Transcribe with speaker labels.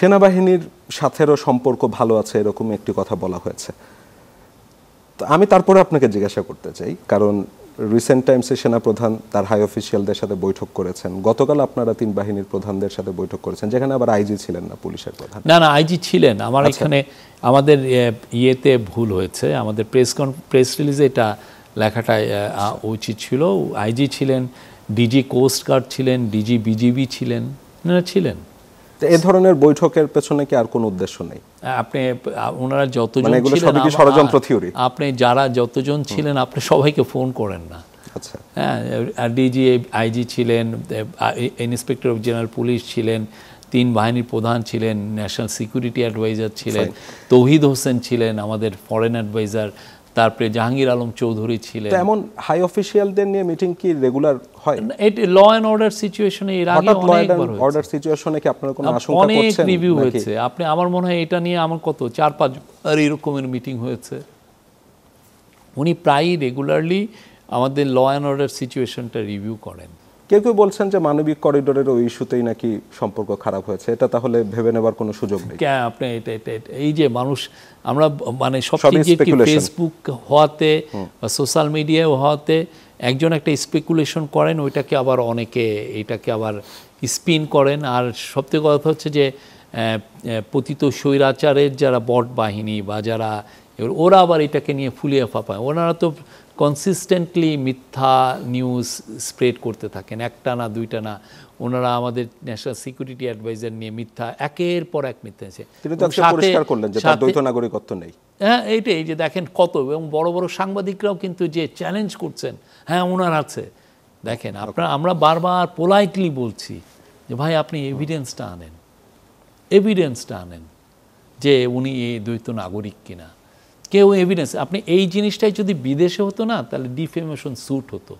Speaker 1: সেনাবাহিনীর সাথেও সম্পর্ক ভালো আছে এরকম একটি কথা বলা হয়েছে। তো আমি তারপরে আপনাকে জিজ্ঞাসা করতে চাই, কারণ রিসেন্ট টাইমসে সেনাপ্রধান তার হাই অফিসিয়ালদের সাথে বৈঠক করেছেন, গতকাল আপনারা 3 বাহিনীর প্রধানদের সাথে বৈঠক করেছেন, যেখানে আবার আইজি ছিলেন না, পুলিশের প্রধান।
Speaker 2: না আইজি ছিলেন। আমার এখানে আমাদের ইয়েতে ভুল হয়েছে, আমাদের প্রেস রিলিজে এটা লেখাটা উচিত ছিল। আইজি ছিলেন, ডিজি কোস্ট গার্ড ছিলেন, ডিজি বিজিবি ছিলেন,
Speaker 1: এ ধরনের বৈঠকের পেছনে কি আর কোনো উদ্দেশ্য নেই?
Speaker 2: আপনি ওনারা যতজন
Speaker 1: ছিলেন, ষড়যন্ত্র থিওরি,
Speaker 2: আপনি যারা যতজন ছিলেন আপনি সবাইকে ফোন করেন না।
Speaker 1: আচ্ছা,
Speaker 2: হ্যাঁ, ডিজি আইজি ছিলেন, ইন্সপেক্টর অফ জেনারেল পুলিশ ছিলেন, 3 বাহিনীর প্রধান ছিলেন, ন্যাশনাল সিকিউরিটি অ্যাডভাইজার ছিলেন, তৌহিদ হোসেন ছিলেন আমাদের ফরেন অ্যাডভাইজার, তারপরে জাহাঙ্গীর আলম চৌধুরী ছিলেন।
Speaker 1: এমন হাই অফিসিয়ালদের নিয়ে মিটিং কি রেগুলার হয়?
Speaker 2: এটা ল অ্যান্ড অর্ডার সিচুয়েশনে এর আগে অনেকবার হয়েছে।
Speaker 1: অর্ডার সিচুয়েশনে কি আপনারা কোনো আশঙ্কা
Speaker 2: অনেক
Speaker 1: করছেন?
Speaker 2: রিভিউ হয়েছে। আপনি আমার মনে হয় এটা নিয়ে আমার কত 4-5 আর এরকমের মিটিং হয়েছে। উনি প্রায়ই রেগুলারলি আমাদের ল অ্যান্ড অর্ডার সিচুয়েশনটা রিভিউ করেন।
Speaker 1: কেউ কেউ বলছেন যে মানবিক করিডোরের ওই ইস্যুতেই নাকি সম্পর্ক খারাপ হয়েছে, এটা তাহলে ভেবে নেবার কোনো সুযোগ নেই?
Speaker 2: আপনি এটা এই যে মানুষ আমরা মানে সবচেয়ে ফেসবুক হওয়াতে বা সোশ্যাল মিডিয়ায় হওয়াতে একজন একটা স্পেকুলেশন করেন, ওইটাকে আবার অনেকে এটাকে আবার স্পিন করেন। আর সবথেকে কথা হচ্ছে যে পতিত স্বৈরাচারের যারা বট বাহিনী বা যারা ওরা আবার এটাকে নিয়ে ফুলিয়ে ফাঁপায়। ওনারা তো কনসিস্টেন্টলি মিথ্যা নিউজ স্প্রেড করতে থাকেন, একটা না দুইটা না। ওনারা আমাদের ন্যাশনাল সিকিউরিটি অ্যাডভাইজার নিয়ে মিথ্যা একের পর এক মিথ্যা আছে।
Speaker 1: তিনি তো পরিষ্কার করলেন যে তার দ্বৈত নাগরিকত্ব নেই।
Speaker 2: হ্যাঁ, এইটাই যে দেখেন কত, এবং বড় বড় সাংবাদিকরাও কিন্তু যে চ্যালেঞ্জ করছেন, হ্যাঁ ওনার আছে। দেখেন আমরা বারবার পোলাইটলি বলছি যে ভাই আপনি এভিডেন্সটা আনেন যে উনি এই দ্বৈত নাগরিক কিনা। কেউ এভিডেন্স, আপনি এই জিনিসটাই যদি বিদেশে হতো না তাহলে ডিফেমেশন স্যুট হতো।